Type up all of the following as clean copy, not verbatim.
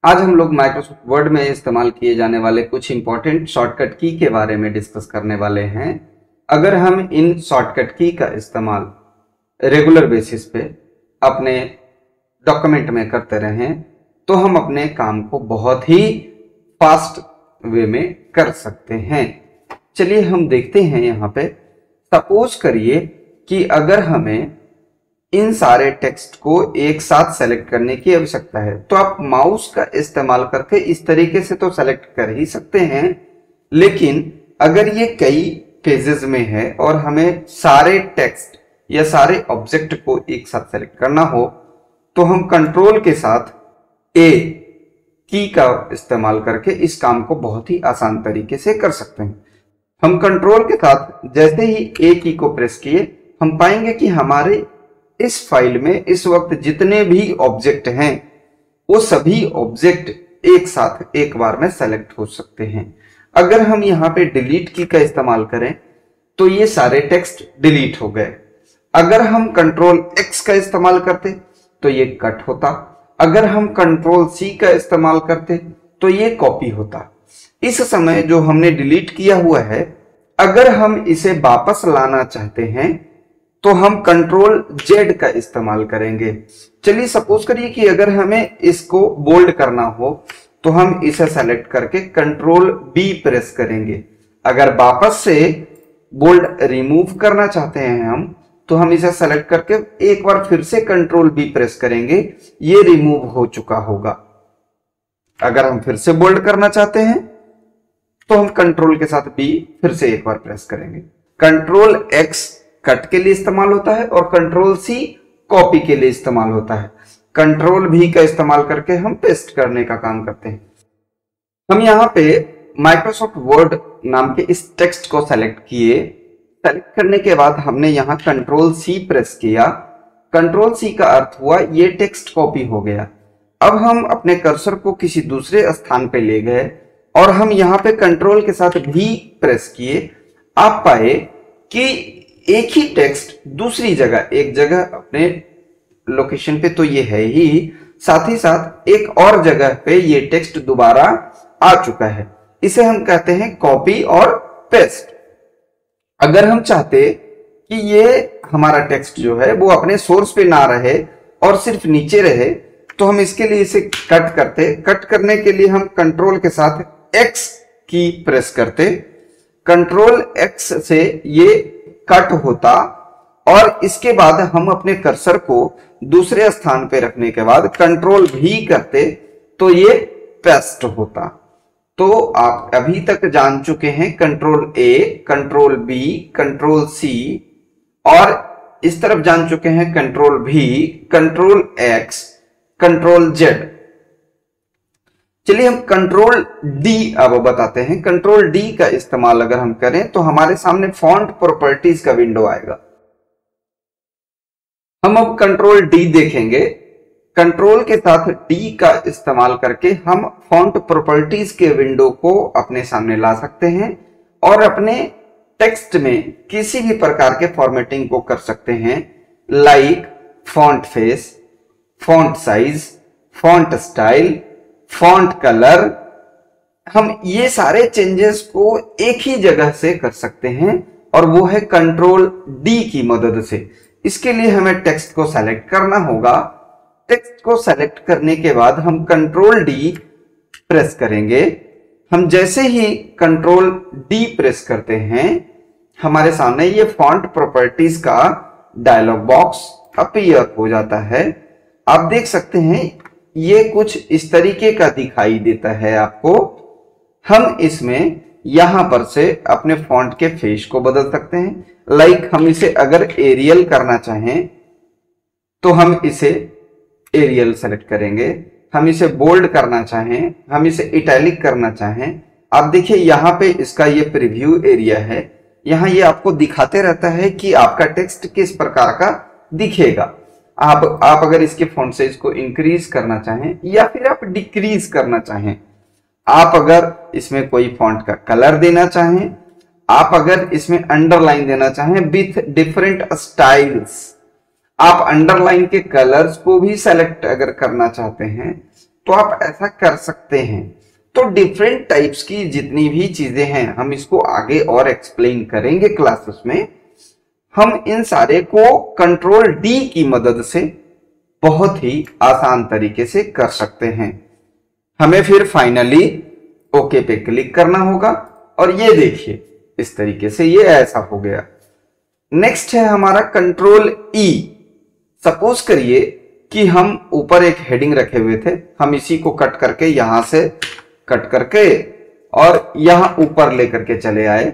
आज हम लोग माइक्रोसॉफ्ट वर्ड में इस्तेमाल किए जाने वाले कुछ इंपॉर्टेंट शॉर्टकट की के बारे में डिस्कस करने वाले हैं। अगर हम इन शॉर्टकट की का इस्तेमाल रेगुलर बेसिस पे अपने डॉक्यूमेंट में करते रहें तो हम अपने काम को बहुत ही फास्ट वे में कर सकते हैं। चलिए हम देखते हैं यहाँ पे। सपोज करिए कि अगर हमें इन सारे टेक्स्ट को एक साथ सेलेक्ट करने की आवश्यकता है तो आप माउस का इस्तेमाल करके इस तरीके से तो सेलेक्ट कर ही सकते हैं, लेकिन अगर ये कई पेजेस में है और हमें सारे टेक्स्ट या सारे ऑब्जेक्ट को एक साथ सेलेक्ट करना हो तो हम कंट्रोल के साथ ए की का इस्तेमाल करके इस काम को बहुत ही आसान तरीके से कर सकते हैं। हम कंट्रोल के साथ जैसे ही ए की को प्रेस किए हम पाएंगे कि हमारे इस फाइल में इस वक्त जितने भी ऑब्जेक्ट हैं वो सभी ऑब्जेक्ट एक साथ एक बार में सेलेक्ट हो सकते हैं। अगर हम यहाँ पे डिलीट की का इस्तेमाल करें तो ये सारे टेक्स्ट डिलीट हो गए। अगर हम कंट्रोल एक्स का इस्तेमाल करते तो ये कट होता। अगर हम कंट्रोल सी का इस्तेमाल करते तो ये कॉपी होता। इस समय जो हमने डिलीट किया हुआ है अगर हम इसे वापस लाना चाहते हैं तो हम कंट्रोल जेड का इस्तेमाल करेंगे। चलिए सपोज करिए कि अगर हमें इसको बोल्ड करना हो तो हम इसे सेलेक्ट करके कंट्रोल बी प्रेस करेंगे। अगर वापस से बोल्ड रिमूव करना चाहते हैं हम तो इसे सेलेक्ट करके एक बार फिर से कंट्रोल बी प्रेस करेंगे, ये रिमूव हो चुका होगा। अगर हम फिर से बोल्ड करना चाहते हैं तो हम कंट्रोल के साथ बी फिर से एक बार प्रेस करेंगे। कंट्रोल एक्स कट के लिए इस्तेमाल होता है और कंट्रोल सी कॉपी के लिए इस्तेमाल होता है। कंट्रोल भी का इस्तेमाल करके हम पेस्ट करने का काम करते हैं। हम यहाँ पे माइक्रोसॉफ्ट वर्ड नाम के इस टेक्स्ट को सेलेक्ट किए। सेलेक्ट करने के बाद हमने यहाँ कंट्रोल सी प्रेस किया। कंट्रोल सी का अर्थ हुआ ये टेक्स्ट कॉपी हो गया। अब हम अपने कर्सर को किसी दूसरे स्थान पे ले गए और हम यहाँ पे कंट्रोल के साथ भी प्रेस किए। आप पाए कि एक ही टेक्स्ट दूसरी जगह, एक जगह अपने लोकेशन पे तो ये है ही, साथ ही साथ एक और जगह पे ये टेक्स्ट दोबारा आ चुका है। इसे हम कहते हैं कॉपी और पेस्ट। अगर हम चाहते कि ये हमारा टेक्स्ट जो है वो अपने सोर्स पे ना रहे और सिर्फ नीचे रहे तो हम इसके लिए इसे कट करते। कट करने के लिए हम कंट्रोल के साथ एक्स की प्रेस करते। कंट्रोल एक्स से ये कट होता और इसके बाद हम अपने कर्सर को दूसरे स्थान पे रखने के बाद कंट्रोल भी करते तो ये पेस्ट होता। तो आप अभी तक जान चुके हैं control A, control B, control C और इस तरफ जान चुके हैं कंट्रोल भी, कंट्रोल एक्स, कंट्रोल जेड। चलिए हम कंट्रोल डी अब बताते हैं। कंट्रोल डी का इस्तेमाल अगर हम करें तो हमारे सामने फॉन्ट प्रॉपर्टीज का विंडो आएगा। हम अब कंट्रोल डी देखेंगे। कंट्रोल के साथ डी का इस्तेमाल करके हम फॉन्ट प्रॉपर्टीज के विंडो को अपने सामने ला सकते हैं और अपने टेक्स्ट में किसी भी प्रकार के फॉर्मेटिंग को कर सकते हैं, like font face, font size, font style, font colour. हम ये सारे चेंजेस को एक ही जगह से कर सकते हैं और वो है कंट्रोल डी की मदद से। इसके लिए हमें टेक्स्ट को सेलेक्ट करना होगा। टेक्स्ट को सेलेक्ट करने के बाद हम कंट्रोल डी प्रेस करेंगे। हम जैसे ही कंट्रोल डी प्रेस करते हैं हमारे सामने ये फॉन्ट प्रॉपर्टीज का डायलॉग बॉक्स अपीयर हो जाता है। आप देख सकते हैं ये कुछ इस तरीके का दिखाई देता है आपको। हम इसमें यहां पर से अपने फॉन्ट के फेस को बदल सकते हैं। लाइक हम इसे अगर एरियल करना चाहें तो हम इसे एरियल सेलेक्ट करेंगे। हम इसे बोल्ड करना चाहें, हम इसे इटैलिक करना चाहें। आप देखिए यहाँ पे इसका ये प्रीव्यू एरिया है। यहाँ ये आपको दिखाते रहता है कि आपका टेक्स्ट किस प्रकार का दिखेगा। आप अगर इसके फॉन्ट साइज को इंक्रीज करना चाहें या फिर आप डिक्रीज करना चाहें, आप अगर इसमें कोई फॉन्ट का कलर देना चाहें, आप अगर इसमें अंडरलाइन देना चाहें विथ डिफरेंट स्टाइल्स, आप अंडरलाइन के कलर्स को भी सेलेक्ट अगर करना चाहते हैं तो आप ऐसा कर सकते हैं। तो डिफरेंट टाइप्स की जितनी भी चीजें हैं हम इसको आगे और एक्सप्लेन करेंगे क्लासेस में। हम इन सारे को कंट्रोल डी की मदद से बहुत ही आसान तरीके से कर सकते हैं। हमें फिर फाइनली ओके पे क्लिक करना होगा और ये देखिए इस तरीके से ये ऐसा हो गया। नेक्स्ट है हमारा कंट्रोल ई। सपोज करिए कि हम ऊपर एक हेडिंग रखे हुए थे, हम इसी को कट करके यहां से कट करके और यहां ऊपर लेकर के चले आए।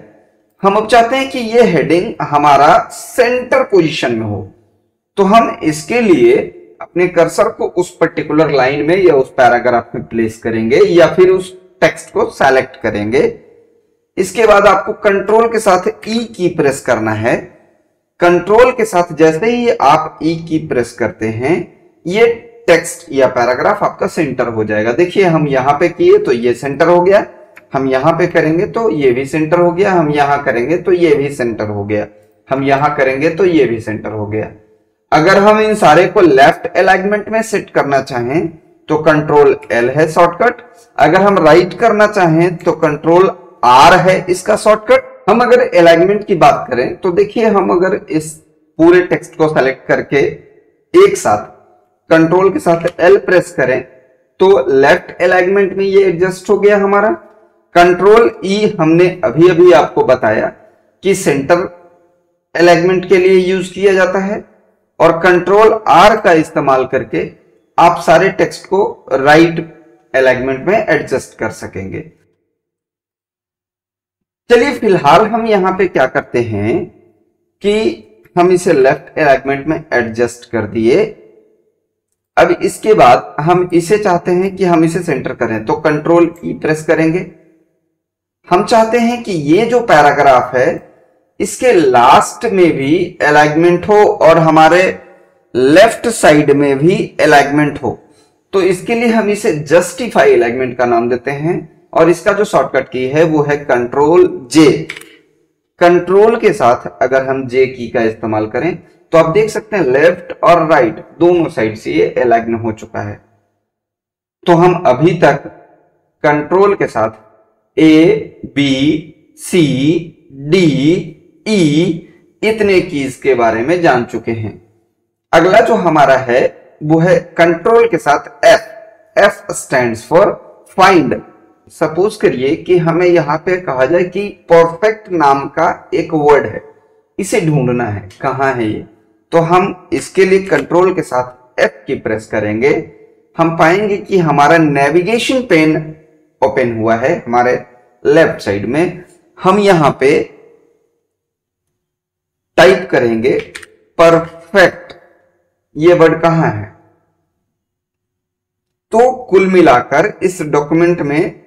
हम अब चाहते हैं कि ये हेडिंग हमारा सेंटर पोजीशन में हो, तो हम इसके लिए अपने कर्सर को उस पर्टिकुलर लाइन में या उस पैराग्राफ में प्लेस करेंगे या फिर उस टेक्स्ट को सेलेक्ट करेंगे। इसके बाद आपको कंट्रोल के साथ ई की प्रेस करना है। कंट्रोल के साथ जैसे ही आप ई की प्रेस करते हैं ये टेक्स्ट या पैराग्राफ आपका सेंटर हो जाएगा। देखिए हम यहां पे किए तो ये सेंटर हो गया, हम यहां पे करेंगे तो ये भी सेंटर हो गया, हम यहां करेंगे तो ये भी सेंटर हो गया, हम यहां करेंगे तो ये भी सेंटर हो गया। अगर हम इन सारे को लेफ्ट अलाइनमेंट में सेट करना चाहें तो कंट्रोल एल है शॉर्टकट। अगर हम राइट करना चाहें तो कंट्रोल आर है इसका शॉर्टकट। हम अगर अलाइनमेंट की बात करें तो देखिए हम अगर इस पूरे टेक्स्ट को सेलेक्ट करके एक साथ कंट्रोल के साथ एल प्रेस करें तो लेफ्ट अलाइनमेंट में ये एडजस्ट हो गया हमारा। कंट्रोल ई हमने अभी अभी आपको बताया कि सेंटर अलाइनमेंट के लिए यूज किया जाता है और कंट्रोल आर का इस्तेमाल करके आप सारे टेक्स्ट को राइट अलाइनमेंट में एडजस्ट कर सकेंगे। चलिए फिलहाल हम यहां पे क्या करते हैं कि हम इसे लेफ्ट अलाइनमेंट में एडजस्ट कर दिए। अब इसके बाद हम इसे चाहते हैं कि हम इसे सेंटर करें तो कंट्रोल ई प्रेस करेंगे। हम चाहते हैं कि ये जो पैराग्राफ है इसके लास्ट में भी अलाइनमेंट हो और हमारे लेफ्ट साइड में भी अलाइनमेंट हो, तो इसके लिए हम इसे जस्टिफाई अलाइनमेंट का नाम देते हैं और इसका जो शॉर्टकट की है वो है कंट्रोल जे। कंट्रोल के साथ अगर हम जे की का इस्तेमाल करें तो आप देख सकते हैं लेफ्ट और राइट दोनों साइड से ये अलाइन हो चुका है। तो हम अभी तक कंट्रोल के साथ A B C D E इतने कीज के बारे में जान चुके हैं। अगला जो हमारा है वो है कंट्रोल के साथ F. F stands for find. Suppose करिए कि हमें यहां पे कहा जाए कि परफेक्ट नाम का एक वर्ड है, इसे ढूंढना है, कहां है ये, तो हम इसके लिए कंट्रोल के साथ एफ की प्रेस करेंगे। हम पाएंगे कि हमारा नेविगेशन पेन ओपन हुआ है हमारे लेफ्ट साइड में। हम यहां पे टाइप करेंगे परफेक्ट, ये वर्ड कहां है। तो कुल मिलाकर इस डॉक्यूमेंट में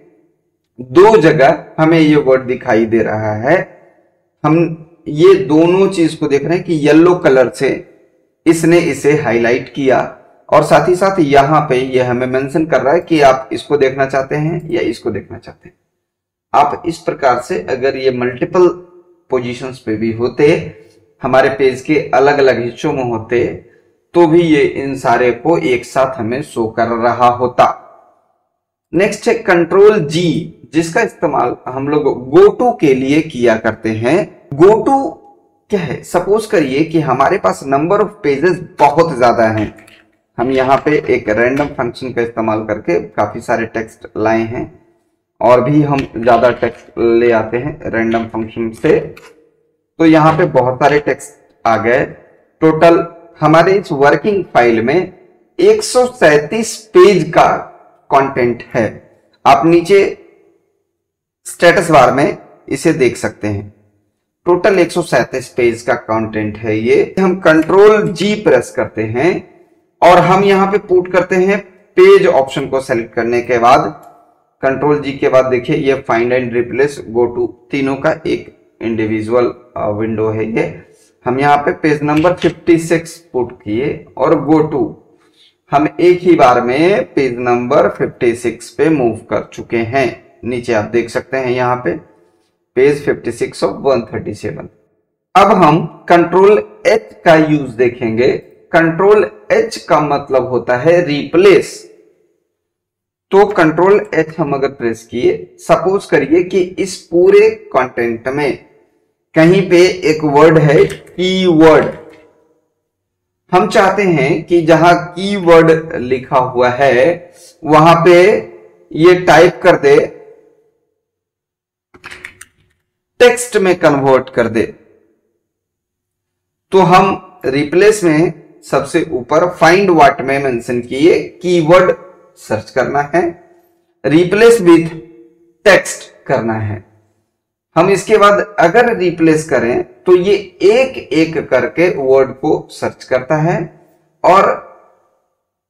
दो जगह हमें ये वर्ड दिखाई दे रहा है। हम ये दोनों चीज को देख रहे हैं कि येलो कलर से इसने इसे हाईलाइट किया और साथ ही साथ यहां पे ये हमें मेंशन कर रहा है कि आप इसको देखना चाहते हैं या इसको देखना चाहते हैं। आप इस प्रकार से अगर ये मल्टीपल पोजीशंस पे भी होते, हमारे पेज के अलग अलग हिस्सों में होते, तो भी ये इन सारे को एक साथ हमें शो कर रहा होता। नेक्स्ट है कंट्रोल जी, जिसका इस्तेमाल हम लोग गो टू के लिए किया करते हैं। गो टू क्या है, सपोज करिए कि हमारे पास नंबर ऑफ पेजेस बहुत ज्यादा हैं। हम यहाँ पे एक रैंडम फंक्शन का इस्तेमाल करके काफी सारे टेक्स्ट लाए हैं और भी हम ज्यादा टेक्स्ट ले आते हैं रैंडम फंक्शन से। तो यहाँ पे बहुत सारे टेक्स्ट आ गए। टोटल हमारे इस वर्किंग फाइल में 137 पेज का कंटेंट है। आप नीचे स्टेटस बार में इसे देख सकते हैं। टोटल 137 पेज का कंटेंट है ये। हम कंट्रोल जी प्रेस करते हैं और हम यहां पे पुट करते हैं पेज ऑप्शन को सेलेक्ट करने के बाद। कंट्रोल जी के बाद देखिए ये find and replace, go to, तीनों का एक इंडिविजुअल विंडो है ये। हम यहाँ पे पेज नंबर 56 पुट किए और गो टू, हम एक ही बार में पेज नंबर 56 पे मूव कर चुके हैं। नीचे आप देख सकते हैं यहाँ पे पेज 56 ऑफ 137। अब हम कंट्रोल एच का यूज देखेंगे। कंट्रोल एच का मतलब होता है रिप्लेस। तो कंट्रोल एच हम अगर प्रेस किए, सपोज करिए कि इस पूरे कंटेंट में कहीं पे एक वर्ड है कीवर्ड, हम चाहते हैं कि जहां कीवर्ड लिखा हुआ है वहां पे ये टाइप कर दे, टेक्स्ट में कन्वर्ट कर दे। तो हम रिप्लेस में सबसे ऊपर फाइंड व्हाट में मेंशन किए कीवर्ड सर्च करना है, रिप्लेस विथ टेक्स्ट करना है। हम इसके बाद अगर रिप्लेस करें तो ये एक एक करके वर्ड को सर्च करता है और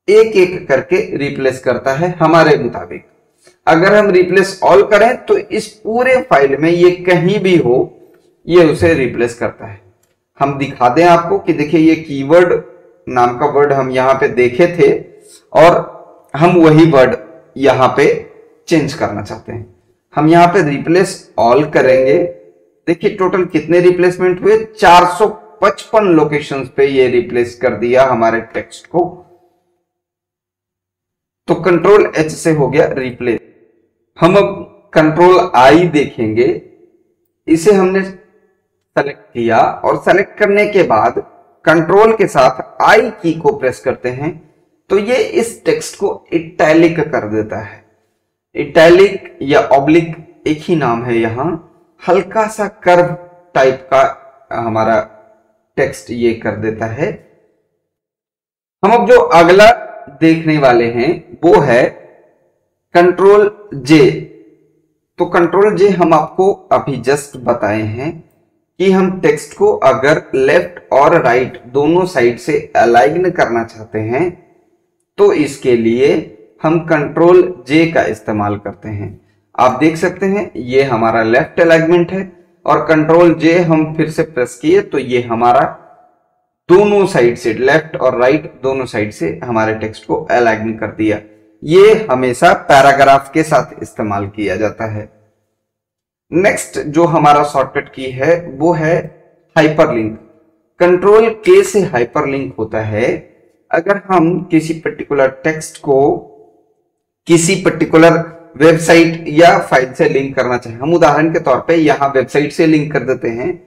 एक एक करके रिप्लेस करता है हमारे मुताबिक। अगर हम रिप्लेस ऑल करें तो इस पूरे फाइल में ये कहीं भी हो ये उसे रिप्लेस करता है। हम दिखा दें आपको कि देखिए ये कीवर्ड नाम का वर्ड हम यहां पे देखे थे और हम वही वर्ड यहां पे चेंज करना चाहते हैं। हम यहां पे रिप्लेस ऑल करेंगे, देखिए टोटल कितने रिप्लेसमेंट हुए, 455 लोकेशंस पे ये रिप्लेस कर दिया हमारे टेक्स्ट को। तो कंट्रोल एच से हो गया रिप्लेस। हम अब कंट्रोल आई देखेंगे, इसे हमने सेलेक्ट किया और सेलेक्ट करने के बाद कंट्रोल के साथ आई की को प्रेस करते हैं तो ये इस टेक्स्ट को इटैलिक कर देता है। इटैलिक या ऑब्लिक एक ही नाम है, यहां हल्का सा कर्व टाइप का हमारा टेक्स्ट ये कर देता है। हम अब जो अगला देखने वाले हैं वो है कंट्रोल जे। तो कंट्रोल जे हम आपको अभी जस्ट बताए हैं कि हम टेक्स्ट को अगर लेफ्ट और राइट दोनों साइड से अलाइन करना चाहते हैं तो इसके लिए हम कंट्रोल जे का इस्तेमाल करते हैं। आप देख सकते हैं ये हमारा लेफ्ट अलाइनमेंट है और कंट्रोल जे हम फिर से प्रेस किए तो ये हमारा दोनों साइड से, लेफ्ट और राइट दोनों साइड से हमारे टेक्स्ट को अलाइन कर दिया। ये हमेशा पैराग्राफ के साथ इस्तेमाल किया जाता है। नेक्स्ट जो हमारा शॉर्टकट की है वो है हाइपरलिंक। कंट्रोल के से हाइपरलिंक होता है अगर हम किसी पर्टिकुलर टेक्स्ट को किसी पर्टिकुलर वेबसाइट या फाइल से लिंक करना चाहें। हम उदाहरण के तौर पे यहां वेबसाइट से लिंक कर देते हैं।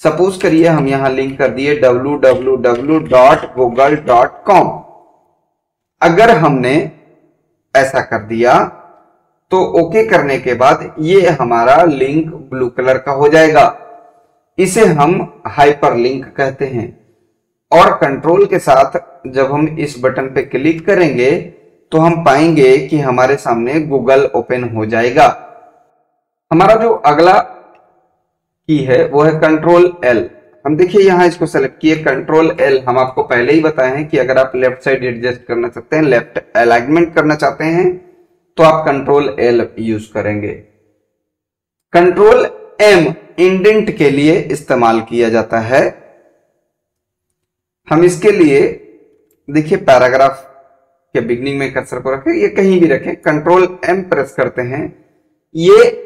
सपोज करिए हम यहां लिंक कर दिए www.google.com। अगर हमने ऐसा कर दिया तो ओके करने के बाद ये हमारा लिंक ब्लू कलर का हो जाएगा। इसे हम हाइपरलिंक कहते हैं। और कंट्रोल के साथ जब हम इस बटन पे क्लिक करेंगे तो हम पाएंगे कि हमारे सामने गूगल ओपन हो जाएगा। हमारा जो अगला की है वो है कंट्रोल एल। हम देखिए यहां इसको सेलेक्ट किए, कंट्रोल एल। हम आपको पहले ही बताए हैं कि अगर आप लेफ्ट साइड एडजस्ट करना चाहते हैं, लेफ्ट अलाइनमेंट करना चाहते हैं तो आप कंट्रोल एल यूज करेंगे। कंट्रोल एम इंडेंट के लिए इस्तेमाल किया जाता है। हम इसके लिए देखिए पैराग्राफ के बिगनिंग में कर्सर को रखें, ये कहीं भी रखें, कंट्रोल एम प्रेस करते हैं, ये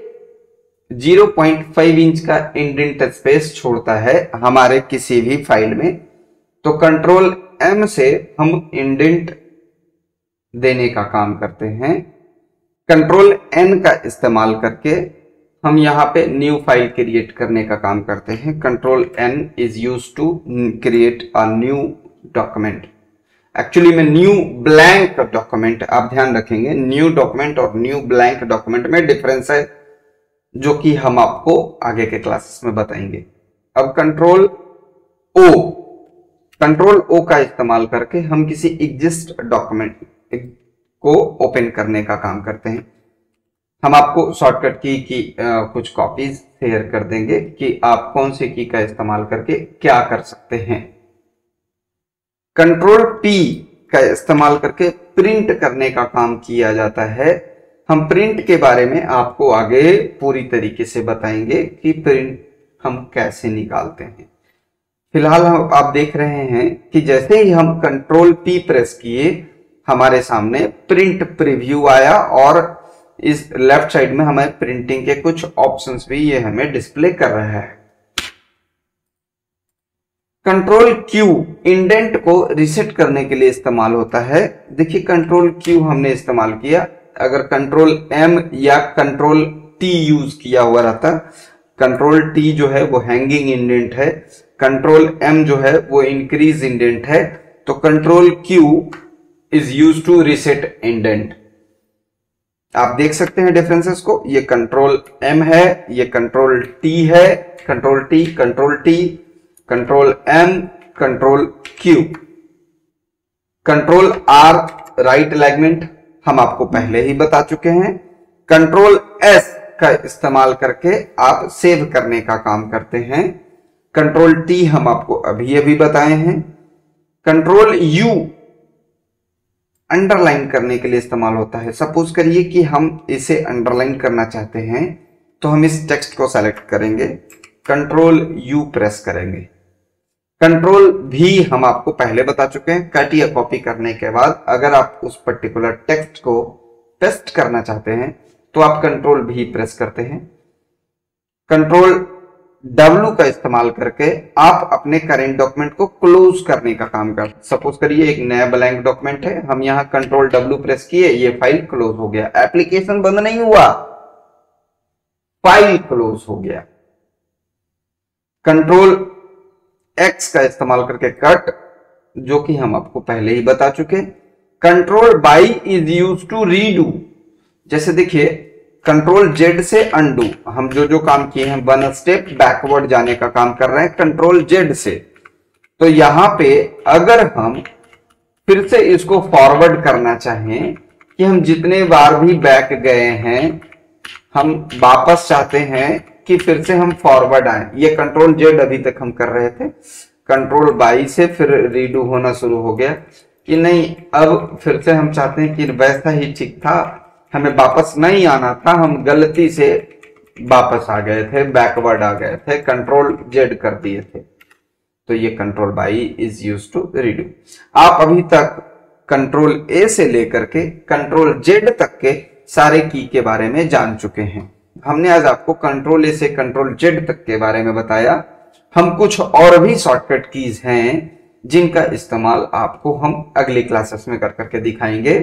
0.5 इंच का इंडेंट स्पेस छोड़ता है हमारे किसी भी फाइल में। तो कंट्रोल एम से हम इंडेंट देने का काम करते हैं। कंट्रोल एन का इस्तेमाल करके हम यहां पे न्यू फाइल क्रिएट करने का काम करते हैं। Control N is used to create a new document. Actually में न्यू ब्लैंक डॉक्यूमेंट, आप ध्यान रखेंगे न्यू डॉक्यूमेंट और न्यू ब्लैंक डॉक्यूमेंट में डिफरेंस है जो कि हम आपको आगे के क्लासेस में बताएंगे। अब कंट्रोल ओ का इस्तेमाल करके हम किसी एग्जिस्ट डॉक्यूमेंट को ओपन करने का काम करते हैं। हम आपको शॉर्टकट की कुछ कॉपीज शेयर कर देंगे कि आप कौन सी की का इस्तेमाल करके क्या कर सकते हैं। कंट्रोल पी का इस्तेमाल करके प्रिंट करने का काम किया जाता है। हम प्रिंट के बारे में आपको आगे पूरी तरीके से बताएंगे कि प्रिंट हम कैसे निकालते हैं। फिलहाल आप देख रहे हैं कि जैसे ही हम कंट्रोल पी प्रेस किए हमारे सामने प्रिंट प्रीव्यू आया और इस लेफ्ट साइड में हमें प्रिंटिंग के कुछ ऑप्शंस भी ये हमें डिस्प्ले कर रहा है। कंट्रोल क्यू इंडेंट को रिसेट करने के लिए इस्तेमाल होता है। देखिए कंट्रोल क्यू हमने इस्तेमाल किया, अगर कंट्रोल एम या कंट्रोल टी यूज किया हुआ रहता, कंट्रोल टी जो है वो हैंगिंग इंडेंट है, कंट्रोल एम जो है वो इंक्रीज इंडेंट है, तो control Q is use to reset indent. आप देख सकते हैं डिफरेंसेस को, ये कंट्रोल एम है, ये कंट्रोल टी है, control T, control T, control M, control Q. Control R right alignment हम आपको पहले ही बता चुके हैं। कंट्रोल एस का इस्तेमाल करके आप सेव करने का काम करते हैं। कंट्रोल टी हम आपको अभी अभी बताए हैं। कंट्रोल यू अंडरलाइन करने के लिए इस्तेमाल होता है। सपोज करिए कि हम इसे अंडरलाइन करना चाहते हैं, तो हम इस टेक्स्ट को सेलेक्ट करेंगे, कंट्रोल यू प्रेस करेंगे। कंट्रोल भी हम आपको पहले बता चुके हैं, कट या कॉपी करने के बाद अगर आप उस पर्टिकुलर टेक्स्ट को पेस्ट करना चाहते हैं तो आप कंट्रोल भी प्रेस करते हैं। कंट्रोल डब्ल्यू का इस्तेमाल करके आप अपने करेंट डॉक्यूमेंट को क्लोज करने का काम करते हैं। सपोज करिए एक नया ब्लैंक डॉक्यूमेंट है, हम यहां कंट्रोल डब्ल्यू प्रेस किए, ये फाइल क्लोज हो गया। एप्लीकेशन बंद नहीं हुआ, फाइल क्लोज हो गया। कंट्रोल एक्स का इस्तेमाल करके कट, जो कि हम आपको पहले ही बता चुके। Control Y is use to redo, जैसे देखिए कंट्रोल जेड से अनडू, हम जो काम किए हैं वन स्टेप बैकवर्ड जाने का काम कर रहे हैं कंट्रोल जेड से। तो यहां पे अगर हम फिर से इसको फॉरवर्ड करना चाहें कि हम जितने बार भी बैक गए हैं हम वापस चाहते हैं कि फिर से हम फॉरवर्ड आए, ये कंट्रोल जेड अभी तक हम कर रहे थे। कंट्रोल बाई से फिर रीडू होना शुरू हो गया कि नहीं, अब फिर से हम चाहते हैं कि वैसा ही ठीक था, हमें वापस नहीं आना था, हम गलती से वापस आ गए थे, बैकवर्ड आ गए थे, कंट्रोल जेड कर दिए थे। तो ये control Y is use to redo. आप अभी तक कंट्रोल ए से लेकर के कंट्रोल जेड तक के सारे की के बारे में जान चुके हैं। हमने आज आपको कंट्रोल ए से कंट्रोल जेड तक के बारे में बताया। हम कुछ और भी शॉर्टकट कीज हैं जिनका इस्तेमाल आपको हम अगली क्लासेस में कर करके दिखाएंगे।